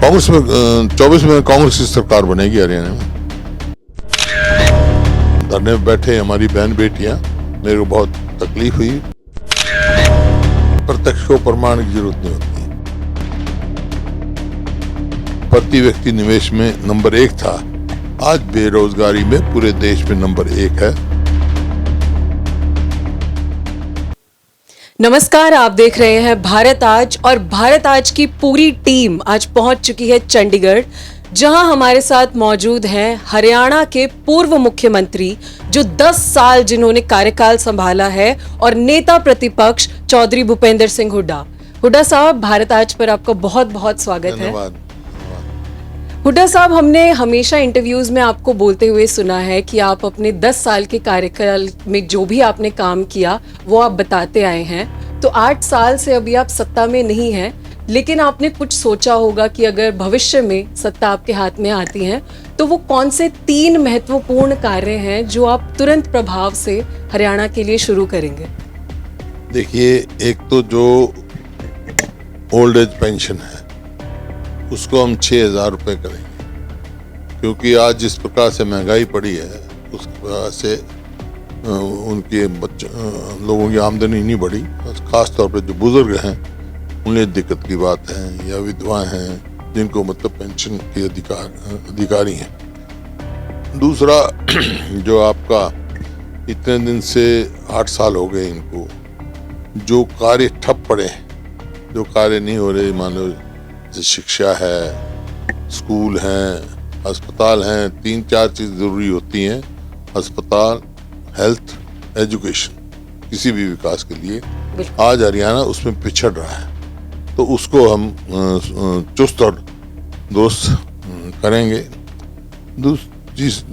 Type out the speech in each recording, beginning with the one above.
कांग्रेस में 24 में कांग्रेस की सरकार बनेगी हरियाणा में। धरने में बैठे हमारी बहन बेटियां, मेरे को बहुत तकलीफ हुई। प्रत्यक्ष को प्रमाण की जरूरत नहीं होती। प्रति व्यक्ति निवेश में नंबर 1 था, आज बेरोजगारी में पूरे देश में नंबर 1 है। नमस्कार, आप देख रहे हैं भारत आज और भारत आज की पूरी टीम आज पहुंच चुकी है चंडीगढ़, जहां हमारे साथ मौजूद हैं हरियाणा के पूर्व मुख्यमंत्री जो 10 साल जिन्होंने कार्यकाल संभाला है और नेता प्रतिपक्ष चौधरी भूपेंद्र सिंह हुड्डा। हुड्डा साहब, भारत आज पर आपका बहुत बहुत स्वागत है। हुड्डा साहब, हमने हमेशा इंटरव्यूज में आपको बोलते हुए सुना है कि आप अपने 10 साल के कार्यकाल में जो भी आपने काम किया वो आप बताते आए हैं। तो 8 साल से अभी आप सत्ता में नहीं हैं, लेकिन आपने कुछ सोचा होगा कि अगर भविष्य में सत्ता आपके हाथ में आती है तो वो कौन से 3 महत्वपूर्ण कार्य हैं जो आप तुरंत प्रभाव से हरियाणा के लिए शुरू करेंगे? देखिए, एक तो जो ओल्ड एज पेंशन है उसको हम 6,000 रुपये करेंगे, क्योंकि आज जिस प्रकार से महंगाई पड़ी है उस प्रकार से उनके लोगों की आमदनी नहीं बढ़ी। खास तौर पे जो बुजुर्ग हैं उन्हें दिक्कत की बात है, या विधवाएं हैं जिनको मतलब पेंशन के अधिकारी हैं। दूसरा, जो आपका इतने दिन से 8 साल हो गए इनको, जो कार्य ठप पड़े, जो कार्य नहीं हो रहे, मान लो जैसे शिक्षा है, स्कूल हैं, अस्पताल हैं, 3-4 चीज़ ज़रूरी होती हैं, अस्पताल, हेल्थ, एजुकेशन, किसी भी विकास के लिए। आज हरियाणा उसमें पिछड़ रहा है, तो उसको हम चुस्त और दुरुस्त करेंगे।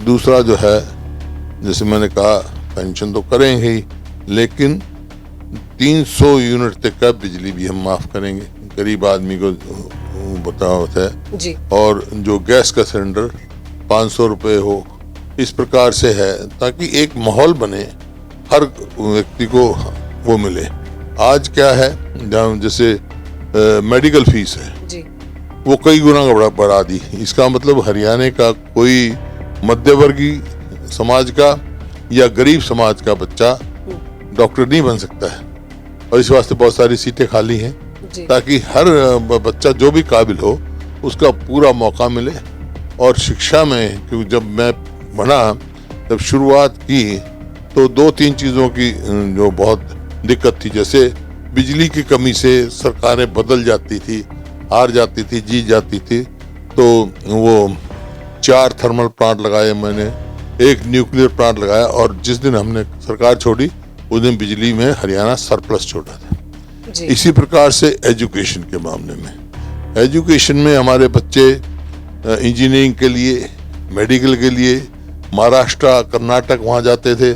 दूसरा जो है, जैसे मैंने कहा, पेंशन तो करेंगे ही, लेकिन 300 यूनिट तक का बिजली भी हम माफ़ करेंगे, गरीब आदमी को बताओ है जी। और जो गैस का सिलेंडर 500 रुपये हो, इस प्रकार से है ताकि एक माहौल बने, हर व्यक्ति को वो मिले। आज क्या है, जैसे मेडिकल फीस है जी, वो कई गुना बढ़ा दी। इसका मतलब हरियाणा का कोई मध्यवर्गीय समाज का या गरीब समाज का बच्चा डॉक्टर नहीं बन सकता है, और इस वास्ते बहुत सारी सीटें खाली हैं ताकि हर बच्चा जो भी काबिल हो उसका पूरा मौका मिले। और शिक्षा में, क्योंकि जब मैं बना, जब शुरुआत की तो 2-3 चीज़ों की जो बहुत दिक्कत थी, जैसे बिजली की कमी से सरकारें बदल जाती थी, हार जाती थी, जीत जाती थी। तो वो 4 थर्मल प्लांट लगाए मैंने, 1 न्यूक्लियर प्लांट लगाया, और जिस दिन हमने सरकार छोड़ी उस दिन बिजली में हरियाणा सरप्लस छोड़ा था। इसी प्रकार से एजुकेशन के मामले में, एजुकेशन में हमारे बच्चे इंजीनियरिंग के लिए, मेडिकल के लिए महाराष्ट्र, कर्नाटक वहाँ जाते थे।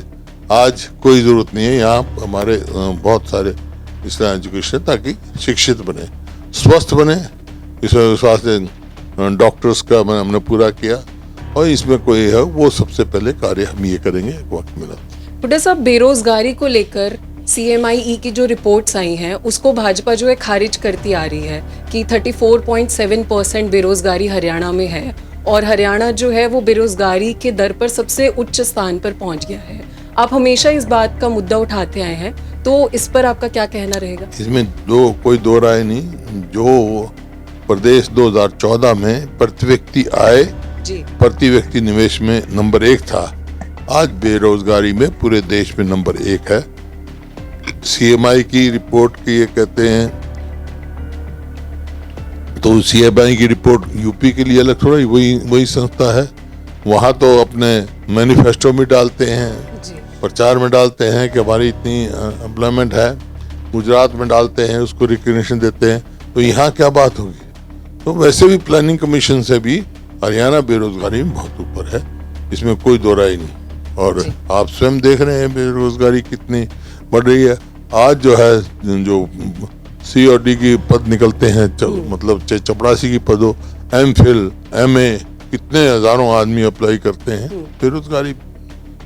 आज कोई ज़रूरत नहीं है, यहाँ हमारे बहुत सारे इस तरह एजुकेशन ताकि शिक्षित बने, स्वस्थ बने। इस वास्ते डॉक्टर्स का हमने पूरा किया, और इसमें कोई है वो सबसे पहले कार्य हम ये करेंगे वक्त मिला। हुड्डा साहब, बेरोजगारी को लेकर CMIE की जो रिपोर्ट्स आई हैं उसको भाजपा जो है खारिज करती आ रही है कि 34.7% बेरोजगारी हरियाणा में है, और हरियाणा जो है वो बेरोजगारी के दर पर सबसे उच्च स्थान पर पहुंच गया है। आप हमेशा इस बात का मुद्दा उठाते आए हैं, तो इस पर आपका क्या कहना रहेगा? इसमें कोई दो राय नहीं। जो प्रदेश 2014 में प्रति व्यक्ति आय, प्रति व्यक्ति निवेश में नंबर 1 था, आज बेरोजगारी में पूरे देश में नंबर 1 है। CMI की रिपोर्ट की ये कहते हैं, तो CMI की रिपोर्ट यूपी के लिए अलग थोड़ा, वही संस्था है। वहाँ तो अपने मैनिफेस्टो में डालते हैं, प्रचार में डालते हैं कि हमारी इतनी एम्प्लॉयमेंट है, गुजरात में डालते हैं, उसको रिकग्निशन देते हैं। तो यहाँ क्या बात होगी? तो वैसे भी प्लानिंग कमीशन से भी हरियाणा बेरोजगारी में बहुत ऊपर है, इसमें कोई दो राय नहीं। और आप स्वयं देख रहे हैं बेरोजगारी कितनी बढ़ रही है। आज जो है, जो C और D की पद निकलते हैं, मतलब चपरासी की पद हो, MPhil, MA, कितने हजारों आदमी अप्लाई करते हैं। बेरोजगारी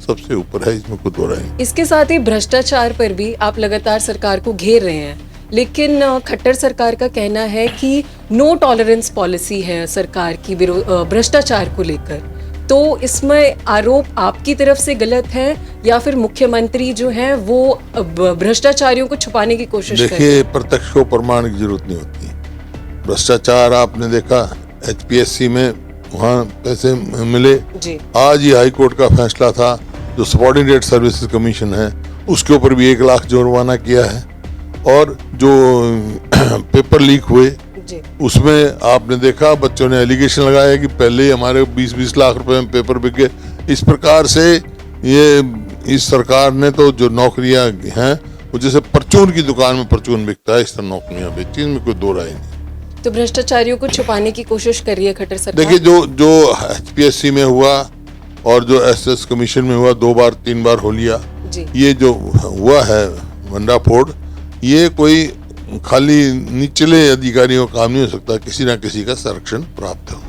सबसे ऊपर है, इसमें कोई दो राय नहीं। इसके साथ ही भ्रष्टाचार पर भी आप लगातार सरकार को घेर रहे हैं लेकिन खट्टर सरकार का कहना है कि नो टॉलरेंस पॉलिसी है सरकार की भ्रष्टाचार को लेकर। तो इसमें आरोप आपकी तरफ से गलत है या फिर मुख्यमंत्री जो हैं वो भ्रष्टाचारियों को छुपाने की कोशिश कर रहे देखिए, हैं? प्रत्यक्ष को प्रमाण की जरूरत नहीं होती। भ्रष्टाचार आपने देखा HPSC में, वहाँ पैसे मिले। जी आज ही हाई कोर्ट का फैसला था, जो सबॉर्डिनेट सर्विसेज कमीशन है उसके ऊपर भी 1 लाख जुर्माना किया है। और जो पेपर लीक हुए जी उसमें आपने देखा बच्चों ने एलिगेशन लगाया कि पहले ही हमारे 20-20 लाख रुपए में पेपर बिके। इस प्रकार से ये इस सरकार ने तो जो नौकरियां हैं वो जैसे परचून की दुकान में परचून बिकता है, इस तरह नौकरियां बेची, इनमें कोई दो राय नहीं। तो भ्रष्टाचारियों को छुपाने की कोशिश कर रही है खट्टर सरकार। देखिए, जो HPSC में हुआ और जो SS कमीशन में हुआ, 2 बार 3 बार हो लिया, जी ये जो हुआ है भंडाफोड़, ये कोई खाली निचले अधिकारियों का काम नहीं हो सकता, किसी ना किसी का संरक्षण प्राप्त हो।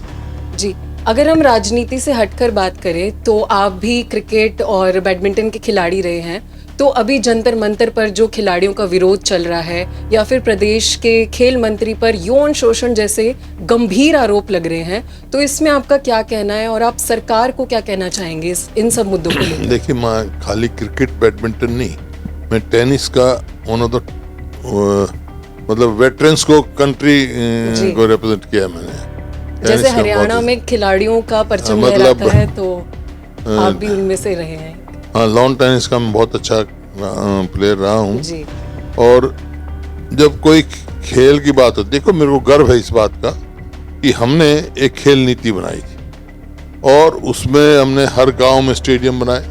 जी, अगर हम राजनीति से हटकर बात करें तो आप भी क्रिकेट और बैडमिंटन के खिलाड़ी रहे हैं, तो अभी जंतर मंतर पर जो खिलाड़ियों का विरोध चल रहा है या फिर प्रदेश के खेल मंत्री पर यौन शोषण जैसे गंभीर आरोप लग रहे हैं, तो इसमें आपका क्या कहना है और आप सरकार को क्या कहना चाहेंगे इन सब मुद्दों को लेकर? देखिए, मैं खाली क्रिकेट बैडमिंटन नहीं, मैं टेनिस का वन ऑफ द मतलब वेटरन्स को कंट्री को रिप्रेजेंट किया है मैंने। जैसे हरियाणा में खिलाड़ियों का परचम लहराता है तो आप भी उनमें से रहे हैं। हाँ, लॉन टेनिस का मैं बहुत अच्छा प्लेयर रहा हूँ। जी। और जब कोई खेल की बात होती है, देखो मेरे को गर्व है इस बात का कि हमने एक खेल नीति बनाई थी और उसमें हमने हर गांव में स्टेडियम बनाए,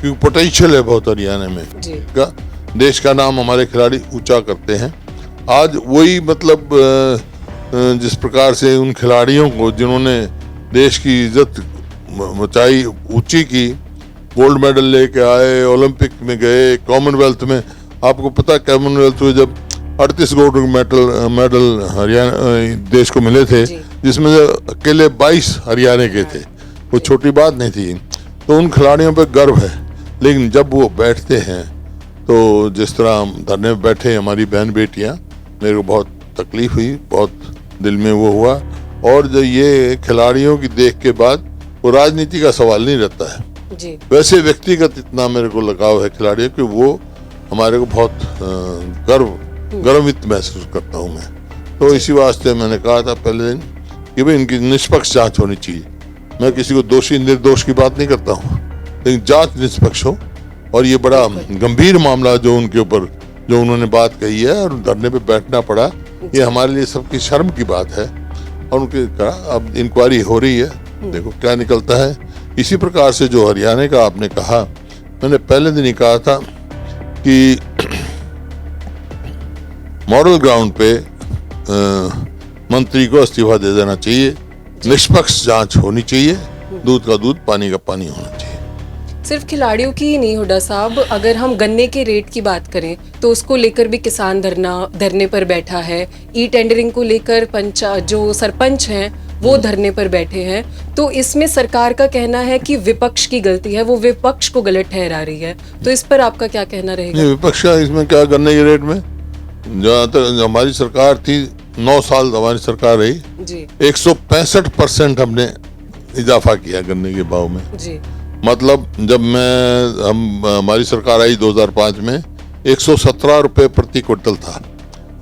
क्योंकि पोटेंशियल है बहुत हरियाणा में जी। का। देश का नाम हमारे खिलाड़ी ऊंचा करते हैं। आज वही मतलब जिस प्रकार से उन खिलाड़ियों को जिन्होंने देश की इज्जत बचाई, ऊंची की, गोल्ड मेडल लेके आए, ओलंपिक में गए, कॉमनवेल्थ में, आपको पता है कॉमनवेल्थ में जब 38 गोल्ड मेडल हरियाणा देश को मिले थे, जिसमें अकेले 22 हरियाणा के थे, वो छोटी बात नहीं थी। तो उन खिलाड़ियों पे गर्व है। लेकिन जब वो बैठते हैं तो जिस तरह हम धरने में बैठे हमारी बहन बेटियां, मेरे को बहुत तकलीफ हुई, बहुत दिल में वो हुआ। और जो ये खिलाड़ियों की देख के बाद वो राजनीति का सवाल नहीं रहता है जी। वैसे व्यक्तिगत इतना मेरे को लगाव है खिलाड़ियों कि वो हमारे को बहुत गर्वित महसूस करता हूँ मैं। तो इसी वास्ते मैंने कहा था पहले दिन कि भाई इनकी निष्पक्ष जांच होनी चाहिए। मैं किसी को दोषी निर्दोष की बात नहीं करता हूँ, लेकिन जांच निष्पक्ष हो। और ये बड़ा गंभीर मामला जो उनके ऊपर जो उन्होंने बात कही है और धरने पे बैठना पड़ा, ये हमारे लिए सबकी शर्म की बात है। और उनके कहा अब इंक्वायरी हो रही है, देखो क्या निकलता है। इसी प्रकार से जो हरियाणा का आपने कहा, मैंने पहले दिन ही कहा था कि मॉरल ग्राउंड पे मंत्री को इस्तीफा दे देना चाहिए, निष्पक्ष जांच होनी चाहिए, दूध का दूध पानी का पानी होना चाहिए। सिर्फ खिलाड़ियों की ही नहीं हुड्डा साहब, अगर हम गन्ने के रेट की बात करें तो उसको लेकर भी किसान धरने पर बैठा है। ई टेंडरिंग को लेकर जो सरपंच हैं वो धरने पर बैठे हैं। तो इसमें सरकार का कहना है कि विपक्ष की गलती है, वो विपक्ष को गलत ठहरा रही है। तो इस पर आपका क्या कहना रहेगा? विपक्ष का इसमें क्या, गन्ने के रेट में जहाँ तक हमारी सरकार थी, 9 साल हमारी सरकार रही जी, 165% हमने इजाफा किया गन्ने के भाव में जी। मतलब जब हमारी सरकार आई 2005 में 117 रुपए प्रति क्विंटल था,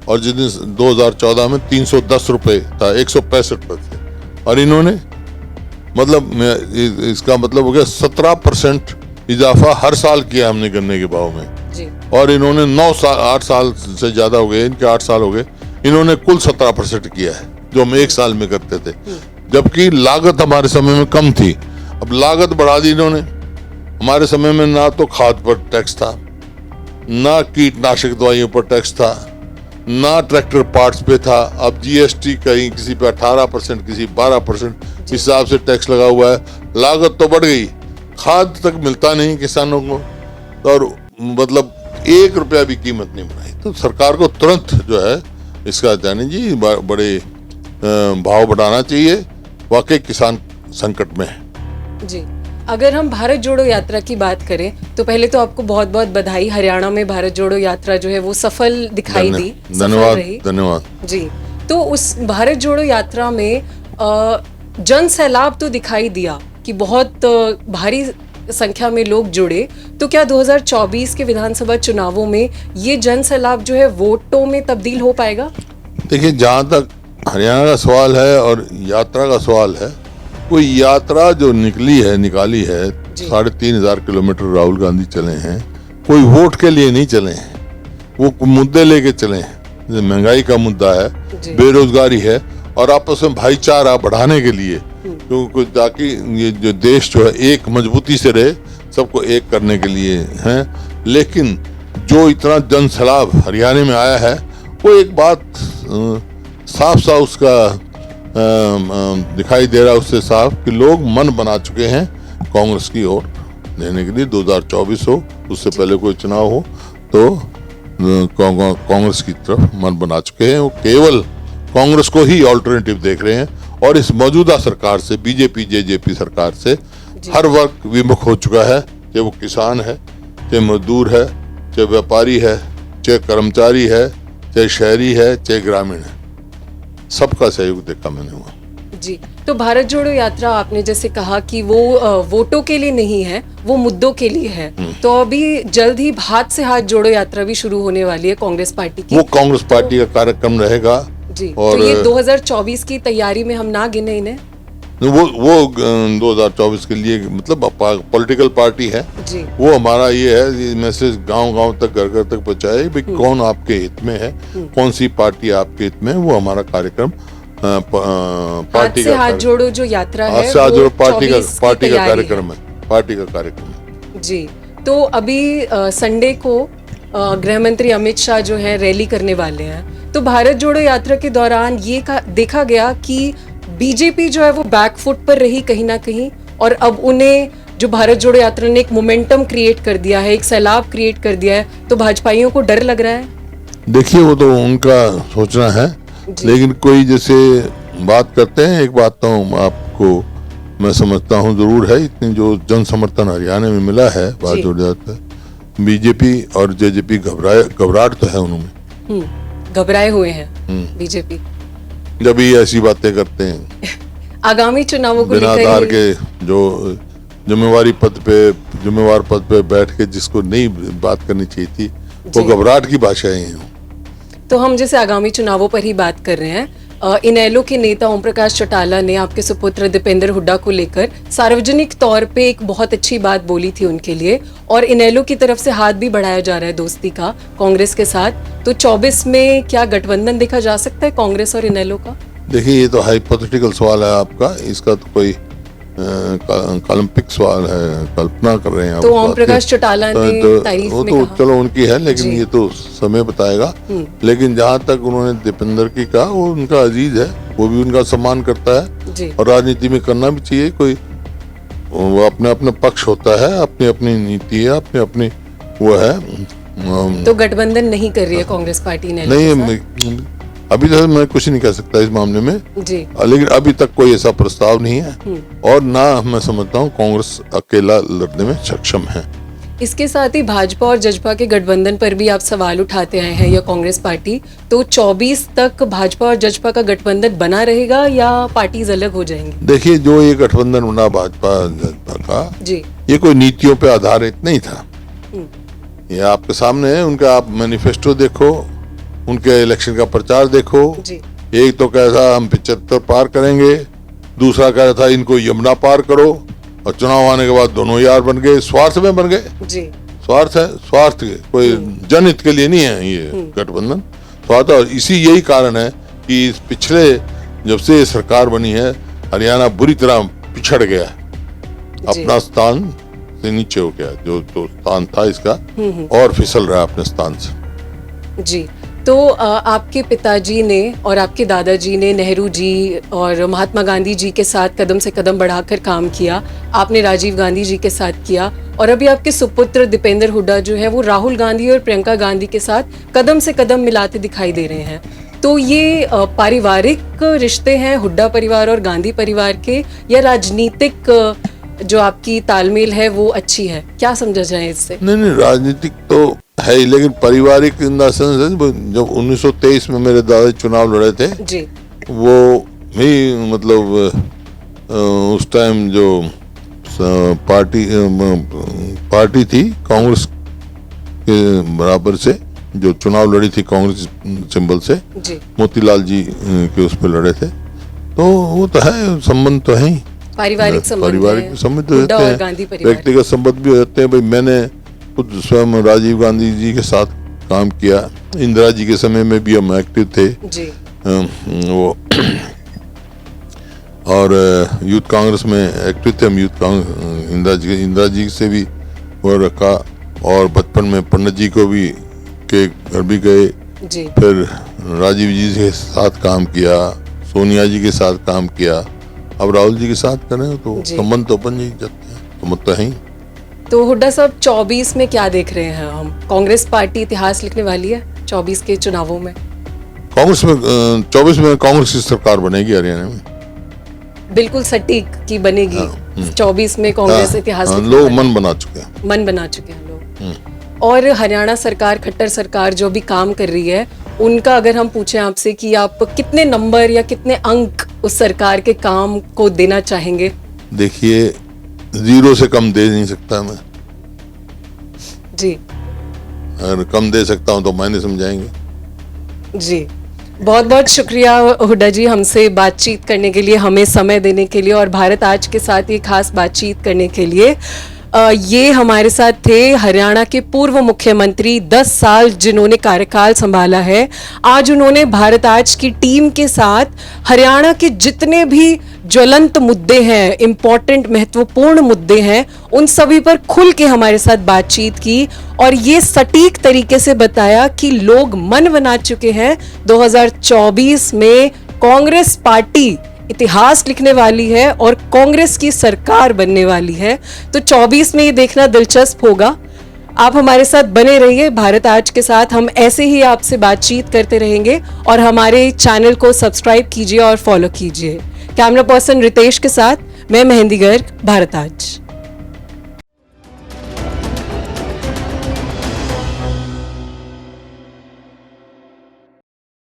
और जिस दिन 2014 में 310 रुपए था, 165 रुपए थे। और इन्होंने मतलब इसका मतलब हो गया 17% इजाफा हर साल किया हमने गन्ने के भाव में जी। और इन्होंने 8 साल से ज्यादा हो गए, इनके 8 साल हो गए, इन्होंने कुल 17% किया है, जो हम 1 साल में करते थे। जबकि लागत हमारे समय में कम थी, अब लागत बढ़ा दी इन्होंने। हमारे समय में ना तो खाद पर टैक्स था, ना कीटनाशक दवाइयों पर टैक्स था, ना ट्रैक्टर पार्ट्स पे था। अब GST कहीं किसी पे 18%, किसी 12% हिसाब से टैक्स लगा हुआ है। लागत तो बढ़ गई, खाद तक मिलता नहीं किसानों को, और मतलब 1 रुपया भी कीमत नहीं बढ़ाई। तो सरकार को तुरंत जो है इसका जाने जी बड़े भाव बढ़ाना चाहिए। वाकई किसान संकट में है जी। अगर हम भारत जोड़ो यात्रा की बात करें तो पहले तो आपको बहुत बहुत बधाई। हरियाणा में भारत जोड़ो यात्रा जो है वो सफल दिखाई दी, सफल धन्यवाद रही। धन्यवाद जी, तो उस भारत जोड़ो यात्रा में जन सैलाब तो दिखाई दिया कि बहुत भारी संख्या में लोग जुड़े। तो क्या 2024 के विधानसभा चुनावों में ये जन सैलाब जो है वोटों में तब्दील हो पाएगा? देखिए, जहाँ तक हरियाणा का सवाल है और यात्रा का सवाल है, कोई यात्रा जो निकाली है 3,500 किलोमीटर राहुल गांधी चले हैं, कोई वोट के लिए नहीं चले हैं, वो मुद्दे लेके चले हैं। महंगाई का मुद्दा है, बेरोजगारी है और आपस में भाईचारा बढ़ाने के लिए, क्योंकि ताकि ये जो देश जो है एक मजबूती से रहे, सबको एक करने के लिए हैं। लेकिन जो इतना जन सैलाब हरियाणा में आया है, वो एक बात साफ साफ उसका दिखाई दे रहा है उससे साफ कि लोग मन बना चुके हैं कांग्रेस की ओर देने के लिए। 2024 हो, उससे पहले कोई चुनाव हो, तो कांग्रेस की तरफ मन बना चुके हैं। वो केवल कांग्रेस को ही ऑल्टरनेटिव देख रहे हैं और इस मौजूदा सरकार से, बीजेपी जेजेपी सरकार से हर वर्ग विमुख हो चुका है, चाहे वो किसान है, चाहे मजदूर है, चाहे व्यापारी है, चाहे कर्मचारी है, चाहे शहरी है, चाहे ग्रामीण है, सबका सहयोग देखा मैंने हुआ। जी, तो भारत जोड़ो यात्रा आपने जैसे कहा कि वो वोटों के लिए नहीं है, वो मुद्दों के लिए है। तो अभी जल्द ही हाथ से हाथ जोड़ो यात्रा भी शुरू होने वाली है कांग्रेस पार्टी की। वो कांग्रेस पार्टी का कार्यक्रम रहेगा। जी, और तो ये 2024 की तैयारी में हम ना गिने इन्हें? वो 2024 के लिए मतलब पॉलिटिकल पार्टी है जी। वो हमारा ये है मैसेज गांव-गांव तक, घर-घर तक पहुंचाए कि कौन आपके हित में है, कौन सी पार्टी आपके हित में है। वो हमारा कार्यक्रम पार्टी का हाथ जोड़ो जो यात्रा है वो पार्टी का कार्यक्रम है, पार्टी का कार्यक्रम। जी, तो अभी संडे को गृह मंत्री अमित शाह जो है रैली करने वाले हैं। तो भारत जोड़ो यात्रा के दौरान ये देखा गया कि बीजेपी जो है वो बैकफुट पर रही कहीं ना कहीं, और अब उन्हें जो भारत जोड़ो यात्रा ने एक मोमेंटम क्रिएट कर दिया है, एक सैलाब क्रिएट कर दिया है, तो भाजपाइयों को डर लग रहा है। देखिए, वो तो उनका सोचना है, लेकिन कोई जैसे बात करते हैं, एक बात तो आपको मैं समझता हूँ जरूर है, इतनी जो जन समर्थन हरियाणा में मिला है भारत जोड़ो यात्रा, बीजेपी और जेजेपी घबराहट तो है उन्होंने, घबराए हुए हैं बीजेपी जब ये ऐसी बातें करते हैं। आगामी चुनावों को बिना आधार के जो जिम्मेवार पद पे बैठ के जिसको नहीं बात करनी चाहिए थी, वो घबराहट की भाषाएं हैं। तो हम जैसे आगामी चुनावों पर ही बात कर रहे हैं, इनेलो के नेता ओम प्रकाश चौटाला ने आपके सुपुत्र दीपेंद्र हुड्डा को लेकर सार्वजनिक तौर पे एक बहुत अच्छी बात बोली थी उनके लिए, और इनेलो की तरफ से हाथ भी बढ़ाया जा रहा है दोस्ती का कांग्रेस के साथ। तो 24 में क्या गठबंधन देखा जा सकता है कांग्रेस और इनेलो का? देखिए, ये तो हाइपोथेटिकल सवाल है आपका, इसका तो कोई काल्पनिक सवाल है, कल्पना कर रहे हैं। तो ओम प्रकाश चौटाला ने तारीफ में कहा, चलो उनकी है, लेकिन ये तो समय बताएगा। लेकिन जहाँ तक उन्होंने दीपेंद्र की कहा, वो उनका अजीज है, वो भी उनका सम्मान करता है और राजनीति में करना भी चाहिए। कोई वो अपने अपने पक्ष होता है, अपनी अपनी नीति है, अपनी अपनी वो है। तो गठबंधन नहीं कर रही है कांग्रेस पार्टी ने? नहीं, अभी तक मैं कुछ नहीं कह सकता इस मामले में जी, लेकिन अभी तक कोई ऐसा प्रस्ताव नहीं है और ना मैं समझता हूँ कांग्रेस अकेला लड़ने में सक्षम है। इसके साथ ही भाजपा और जजपा के गठबंधन पर भी आप सवाल उठाते आए हैं, या कांग्रेस पार्टी, तो 24 तक भाजपा और जजपा का गठबंधन बना रहेगा या पार्टीज अलग हो जाएंगी? देखिए, जो ये गठबंधन बना भाजपा जजपा का जी, ये कोई नीतियों पे आधारित नहीं था। ये आपके सामने है, उनका आप मैनिफेस्टो देखो, उनके इलेक्शन का प्रचार देखो जी। एक तो कह रहा हम 75 पार करेंगे, दूसरा कह रहा था इनको यमुना पार करो, और चुनाव आने के बाद दोनों यार बन गए, स्वार्थ में बन गए जी। स्वार्थ है, स्वार्थ कोई जनहित के लिए नहीं है ये गठबंधन, स्वार्थ। और यही कारण है कि पिछले जब से सरकार बनी है, हरियाणा बुरी तरह पिछड़ गया, अपना स्थान से नीचे हो गया, जो स्थान था इसका, और फिसल रहा अपने स्थान से जी। तो आपके पिताजी ने और आपके दादाजी ने नेहरू जी और महात्मा गांधी जी के साथ कदम से कदम बढ़ाकर काम किया, आपने राजीव गांधी जी के साथ किया, और अभी आपके सुपुत्र दीपेंद्र हुड्डा जो है वो राहुल गांधी और प्रियंका गांधी के साथ कदम से कदम मिलाते दिखाई दे रहे हैं। तो ये पारिवारिक रिश्ते हैं हुड्डा परिवार और गांधी परिवार के, या राजनीतिक जो आपकी तालमेल है वो अच्छी है, क्या समझा जाए इससे? नहीं, राजनीतिक तो है ही, लेकिन पारिवारिक इन द सेंस है, जब 1923 में मेरे दादा चुनाव लड़े थे जी। वो भी मतलब उस टाइम जो पार्टी थी कांग्रेस के बराबर से, जो चुनाव लड़ी थी कांग्रेस सिंबल से, जी। मोतीलाल जी के उस पर लड़े थे, तो वो तो है, संबंध तो है ही, पारिवारिक संबंध तो रहते और हैं, गांधी परिवार, व्यक्तिगत संबंध भी रहते हैं। भाई मैंने खुद स्वयं राजीव गांधी जी के साथ काम किया, इंदिरा जी के समय में भी हम एक्टिव थे जी। वो और यूथ कांग्रेस में एक्टिव थे हम, यूथ कांग्रेस इंदिरा जी से भी वो रखा, और बचपन में पंडित जी को भी के घर भी गए जी। फिर राजीव जी के साथ काम किया, सोनिया जी के साथ काम किया, अब राहुल जी के साथ करें तो संबंध तो बन ही जाते हैं, तो मत तो है ही। तो हुड्डा साहब 24 में क्या देख रहे हैं हम? कांग्रेस पार्टी इतिहास लिखने वाली है 24 के चुनावों में? कांग्रेस में 24 में कांग्रेस की सरकार बनेगी हरियाणा में, बिल्कुल सटीक की बनेगी। 24 में कांग्रेस इतिहास लिखने लोग वाली है। मन बना चुके हैं लोग। और हरियाणा सरकार, खट्टर सरकार जो भी काम कर रही है, उनका अगर हम पूछें आपसे कि आप कितने नंबर या कितने अंक उस सरकार के काम को देना चाहेंगे? देखिए 0 से कम दे नहीं सकता मैं, जी। अगर कम दे सकता हूं तो मैंने समझाएंगे। जी, बहुत बहुत शुक्रिया हुड्डा जी, हमसे बातचीत करने के लिए, हमें समय देने के लिए और भारत आज के साथ ये खास बातचीत करने के लिए। ये हमारे साथ थे हरियाणा के पूर्व मुख्यमंत्री, 10 साल जिन्होंने कार्यकाल संभाला है। आज उन्होंने भारत आज की टीम के साथ हरियाणा के जितने भी ज्वलंत मुद्दे हैं, इम्पोर्टेंट महत्वपूर्ण मुद्दे हैं, उन सभी पर खुल के हमारे साथ बातचीत की और ये सटीक तरीके से बताया कि लोग मन बना चुके हैं 2024 में कांग्रेस पार्टी इतिहास लिखने वाली है और कांग्रेस की सरकार बनने वाली है। तो 24 में ये देखना दिलचस्प होगा। आप हमारे साथ बने रहिए भारत आज के साथ, हम ऐसे ही आपसे बातचीत करते रहेंगे और हमारे चैनल को सब्सक्राइब कीजिए और फॉलो कीजिए। कैमरा पर्सन रितेश के साथ मैं मेहंदी गर्ग, भारत आज।